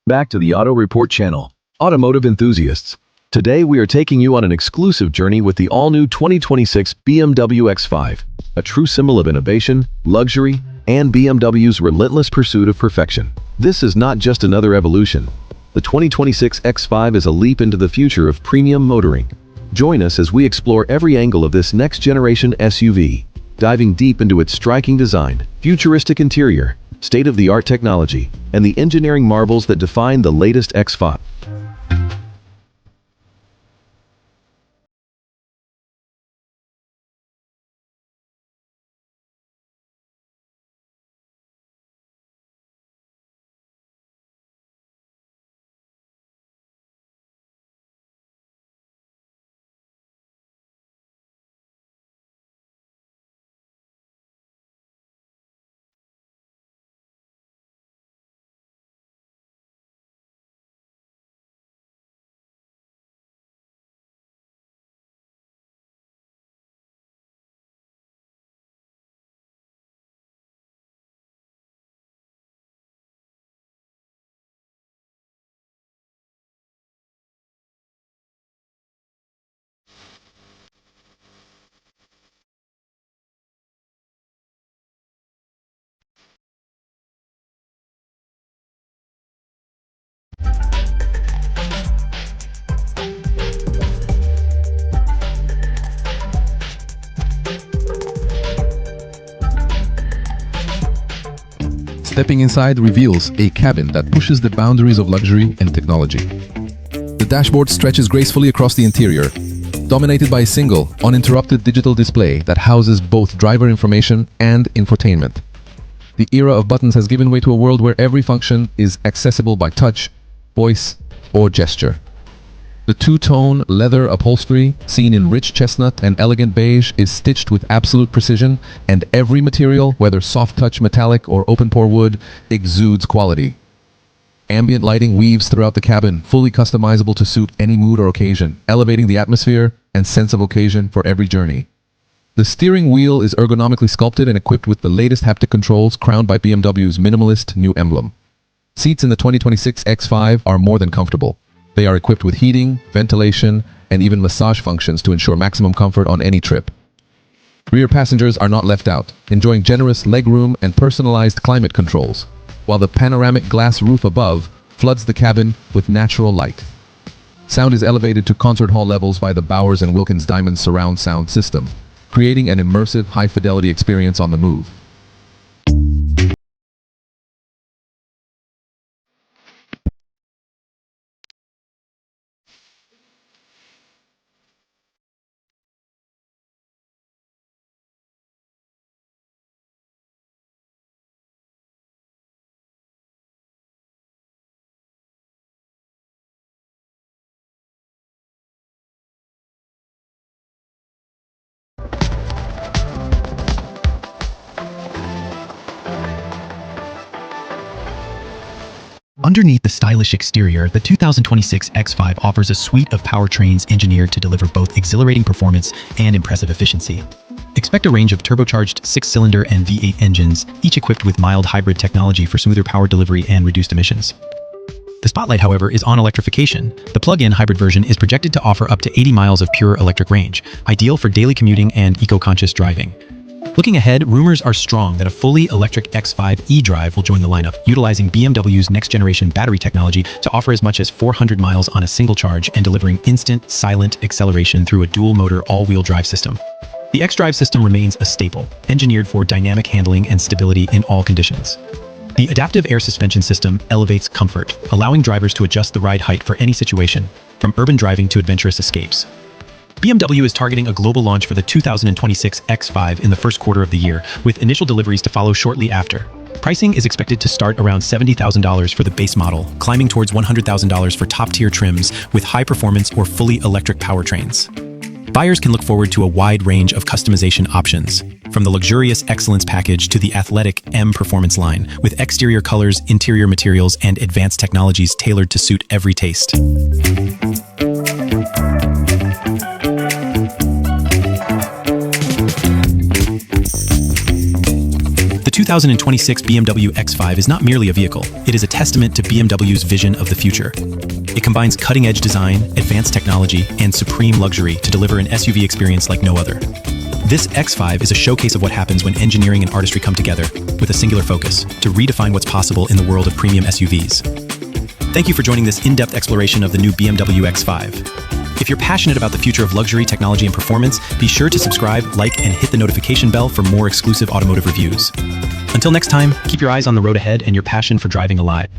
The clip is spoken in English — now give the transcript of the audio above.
Back to the Auto Report channel, automotive enthusiasts. Today we are taking you on an exclusive journey with the all-new 2026 BMW X5, a true symbol of innovation, luxury, and BMW's relentless pursuit of perfection. This is not just another evolution. The 2026 X5 is a leap into the future of premium motoring. Join us as we explore every angle of this next-generation SUV, diving deep into its striking design, futuristic interior, state-of-the-art technology, and the engineering marvels that define the latest X5. Stepping inside reveals a cabin that pushes the boundaries of luxury and technology. The dashboard stretches gracefully across the interior, dominated by a single, uninterrupted digital display that houses both driver information and infotainment. The era of buttons has given way to a world where every function is accessible by touch, voice, or gesture. The two-tone leather upholstery, seen in rich chestnut and elegant beige, is stitched with absolute precision, and every material, whether soft-touch metallic or open-pore wood, exudes quality. Ambient lighting weaves throughout the cabin, fully customizable to suit any mood or occasion, elevating the atmosphere and sense of occasion for every journey. The steering wheel is ergonomically sculpted and equipped with the latest haptic controls, crowned by BMW's minimalist new emblem. Seats in the 2026 X5 are more than comfortable. They are equipped with heating, ventilation, and even massage functions to ensure maximum comfort on any trip. Rear passengers are not left out, enjoying generous legroom and personalized climate controls, while the panoramic glass roof above floods the cabin with natural light. Sound is elevated to concert hall levels by the Bowers & Wilkins Diamond surround sound system, creating an immersive, high-fidelity experience on the move. Underneath the stylish exterior, the 2026 X5 offers a suite of powertrains engineered to deliver both exhilarating performance and impressive efficiency. Expect a range of turbocharged 6-cylinder and V8 engines, each equipped with mild hybrid technology for smoother power delivery and reduced emissions. The spotlight, however, is on electrification. The plug-in hybrid version is projected to offer up to 80 miles of pure electric range, ideal for daily commuting and eco-conscious driving. Looking ahead, rumors are strong that a fully electric X5 e-Drive will join the lineup, utilizing BMW's next-generation battery technology to offer as much as 400 miles on a single charge and delivering instant, silent acceleration through a dual-motor all-wheel drive system. The X-Drive system remains a staple, engineered for dynamic handling and stability in all conditions. The adaptive air suspension system elevates comfort, allowing drivers to adjust the ride height for any situation, from urban driving to adventurous escapes. BMW is targeting a global launch for the 2026 X5 in the first quarter of the year, with initial deliveries to follow shortly after. Pricing is expected to start around $70,000 for the base model, climbing towards $100,000 for top-tier trims with high-performance or fully electric powertrains. Buyers can look forward to a wide range of customization options, from the luxurious Excellence package to the athletic M Performance line, with exterior colors, interior materials, and advanced technologies tailored to suit every taste. The 2026 BMW X5 is not merely a vehicle, it is a testament to BMW's vision of the future. It combines cutting-edge design, advanced technology, and supreme luxury to deliver an SUV experience like no other. This X5 is a showcase of what happens when engineering and artistry come together with a singular focus to redefine what's possible in the world of premium SUVs. Thank you for joining this in-depth exploration of the new BMW X5. If you're passionate about the future of luxury, technology, and performance, be sure to subscribe, like, and hit the notification bell for more exclusive automotive reviews. Until next time, keep your eyes on the road ahead and your passion for driving alive.